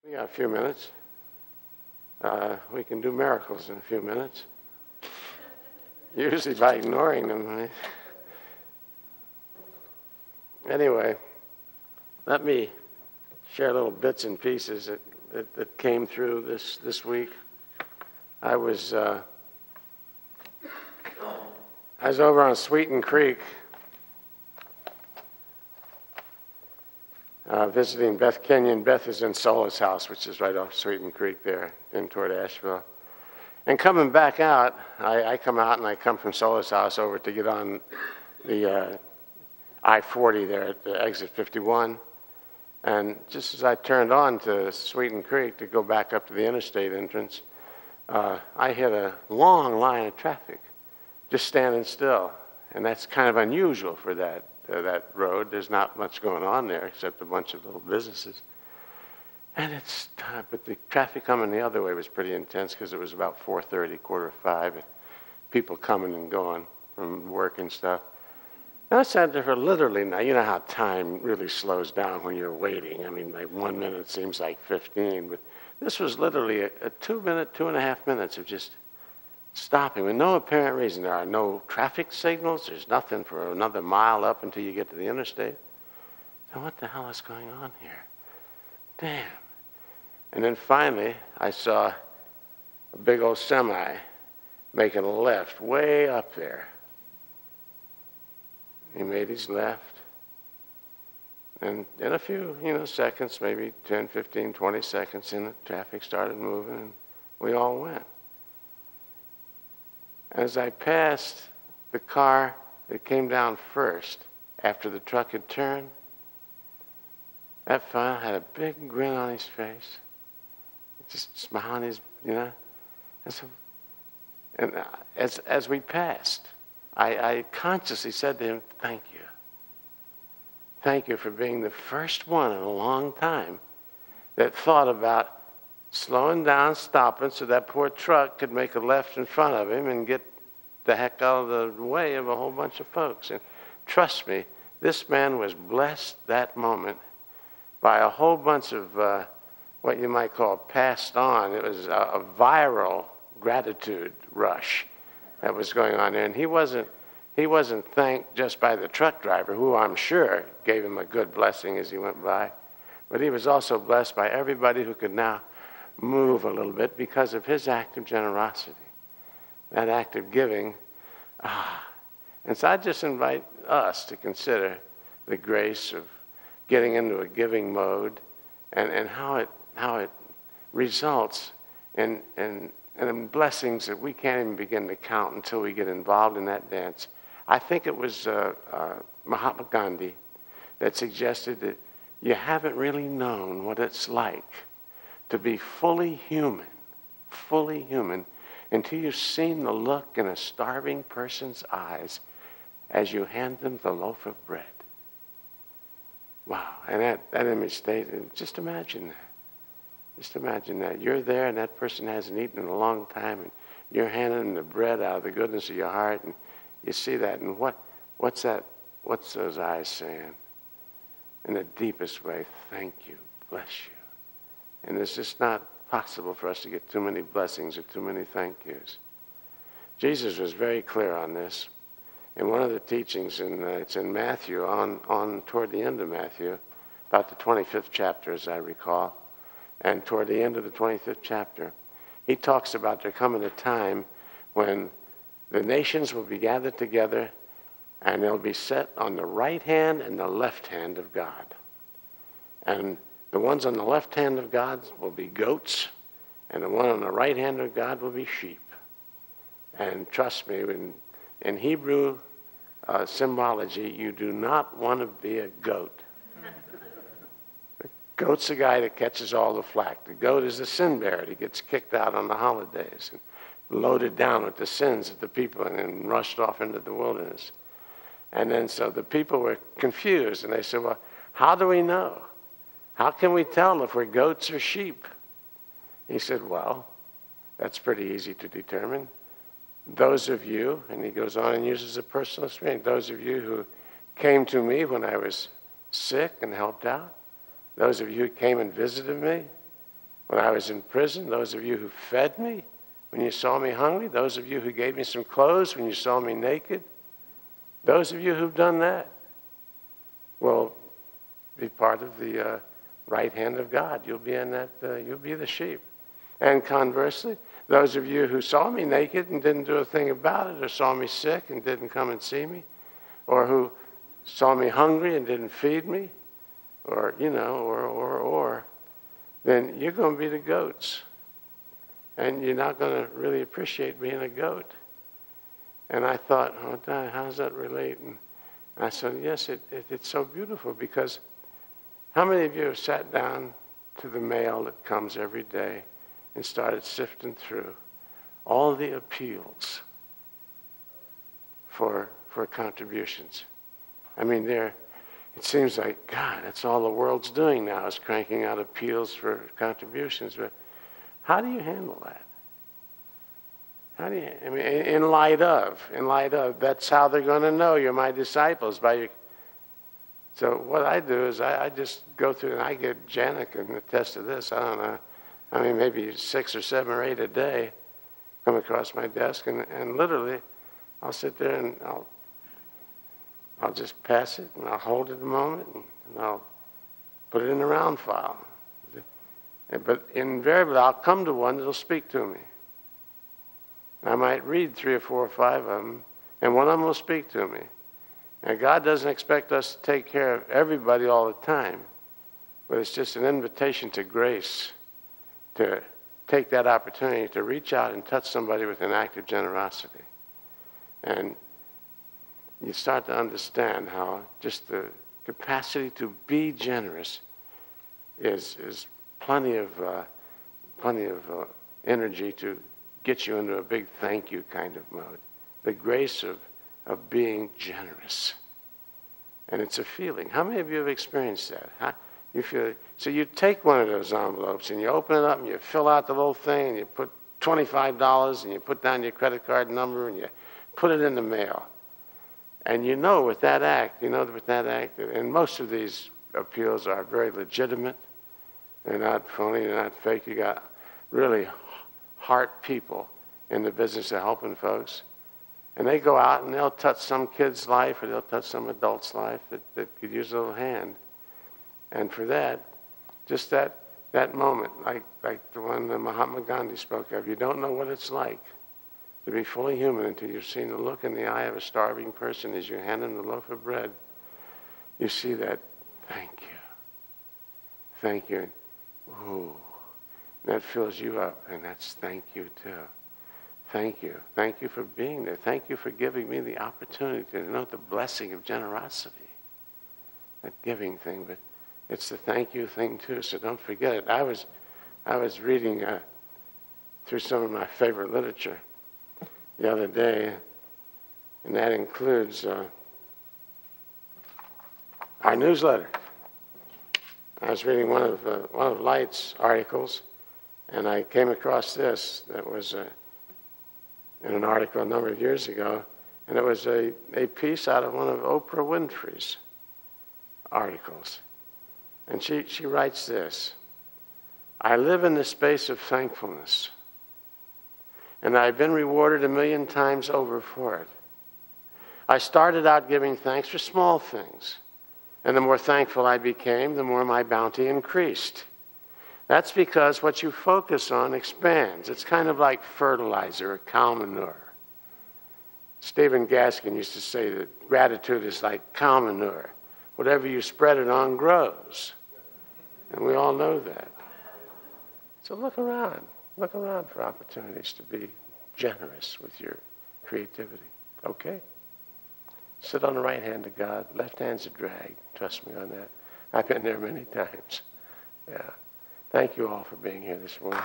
We got a few minutes. We can do miracles in a few minutes. Usually by ignoring them. Right? Anyway, let me share little bits and pieces that came through this week. I was over on Sweeten Creek visiting Beth Kenyon. Beth is in Sola's house, which is right off Sweeten Creek there, in toward Asheville. And coming back out, I come out and I come from Sola's house over to get on the I-40 there at the exit 51. And just as I turned on to Sweeten Creek to go back up to the interstate entrance, I hit a long line of traffic just standing still. And that's kind of unusual for that road. There's not much going on there except a bunch of little businesses. And but the traffic coming the other way was pretty intense because it was about 4:30, 4:45, and people coming and going from work and stuff. And I sat there for literally, now you know how time really slows down when you're waiting. I mean, like 1 minute seems like 15, but this was literally a 2-minute, 2.5 minutes of just stopping with no apparent reason. There are no traffic signals. There's nothing for another mile up until you get to the interstate. So what the hell is going on here? Damn. And then finally, I saw a big old semi making a left way up there. He made his left. And in a few, seconds, maybe 10, 15, 20 seconds in, the traffic started moving and we all went. As I passed the car that came down first after the truck had turned, that fellow had a big grin on his face, just smiling his, And so, as we passed, I consciously said to him, "Thank you. Thank you for being the first one in a long time that thought about slowing down, stopping so that poor truck could make a left in front of him and get the heck out of the way of a whole bunch of folks." And trust me, this man was blessed that moment by a whole bunch of what you might call passed on. It was a viral gratitude rush that was going on there. And he wasn't thanked just by the truck driver, who I'm sure gave him a good blessing as he went by, but he was also blessed by everybody who could now move a little bit because of his act of generosity, that act of giving. And so I just invite us to consider the grace of getting into a giving mode and how it results in blessings that we can't even begin to count until we get involved in that dance. I think it was Mahatma Gandhi that suggested that you haven't really known what it's like to be fully human, until you've seen the look in a starving person's eyes as you hand them the loaf of bread. Wow, and that image stayed, and just imagine that. Just imagine that. You're there and that person hasn't eaten in a long time and you're handing them the bread out of the goodness of your heart and you see that, and what's that? What's those eyes saying? In the deepest way, thank you, bless you. And it's just not possible for us to get too many blessings or too many thank yous. Jesus was very clear on this. In one of the teachings, it's in Matthew, on toward the end of Matthew, about the 25th chapter as I recall, and toward the end of the 25th chapter, he talks about there coming a time when the nations will be gathered together and they'll be set on the right hand and the left hand of God. And the ones on the left hand of God will be goats, and the one on the right hand of God will be sheep. And trust me, in Hebrew symbology, you do not want to be a goat. The goat's the guy that catches all the flack. The goat is the sin bearer. He gets kicked out on the holidays and loaded down with the sins of the people and then rushed off into the wilderness. And then so the people were confused, and they said, well, how do we know? How can we tell if we're goats or sheep? He said, well, that's pretty easy to determine. Those of you, and he goes on and uses a personal experience, those of you who came to me when I was sick and helped out, those of you who came and visited me, when I was in prison, those of you who fed me when you saw me hungry, those of you who gave me some clothes when you saw me naked, those of you who've done that will be part of the right hand of God. You'll be in that, you'll be the sheep. And conversely, those of you who saw me naked and didn't do a thing about it, or saw me sick and didn't come and see me, or who saw me hungry and didn't feed me, or, you know, or, then you're going to be the goats. And you're not going to really appreciate being a goat. And I thought, oh, how does that relate? And I said, yes, it's so beautiful, because how many of you have sat down to the mail that comes every day and started sifting through all the appeals for contributions? I mean, it seems like, God, that's all the world's doing now, is cranking out appeals for contributions. But how do you handle that? How do you, I mean, in light of, that's how they're going to know you're my disciples, by your. So what I do is I just go through, and I get Janet can attest to this. I don't know. I mean, maybe 6 or 7 or 8 a day come across my desk, and literally I'll sit there and I'll just pass it, and I'll hold it a moment, and I'll put it in the round file. But invariably, I'll come to one that'll speak to me. I might read 3 or 4 or 5 of them, and one of them will speak to me. And God doesn't expect us to take care of everybody all the time, but it's just an invitation to grace, to take that opportunity to reach out and touch somebody with an act of generosity. And you start to understand how just the capacity to be generous is plenty of energy to get you into a big thank you kind of mode. The grace of being generous. And it's a feeling. How many of you have experienced that? Huh? You feel it. So you take one of those envelopes and you open it up and you fill out the little thing and you put $25 and you put down your credit card number and you put it in the mail. And you know with that act, and most of these appeals are very legitimate. They're not phony, they're not fake. You got really heart people in the business of helping folks. And they go out and they'll touch some kid's life, or they'll touch some adult's life that could use a little hand. And for that, just that moment, like the one that Mahatma Gandhi spoke of, you don't know what it's like to be fully human until you've seen the look in the eye of a starving person as you hand him the loaf of bread. You see that, thank you. Ooh, that fills you up, and that's thank you too. Thank you. Thank you for being there. Thank you for giving me the opportunity to know the blessing of generosity. That giving thing, but it's the thank you thing too, so don't forget it. I was reading through some of my favorite literature the other day, and that includes our newsletter. I was reading one of Light's articles, and I came across this that was in an article a number of years ago, and it was a piece out of one of Oprah Winfrey's articles. And she writes this: I live in the space of thankfulness, and I've been rewarded 1,000,000 times over for it. I started out giving thanks for small things, and the more thankful I became, the more my bounty increased. That's because what you focus on expands. It's kind of like fertilizer or cow manure. Stephen Gaskin used to say that gratitude is like cow manure. Whatever you spread it on grows. And we all know that. So look around. Look around for opportunities to be generous with your creativity. Okay? Sit on the right hand of God. Left hand's a drag. Trust me on that. I've been there many times. Yeah. Thank you all for being here this morning.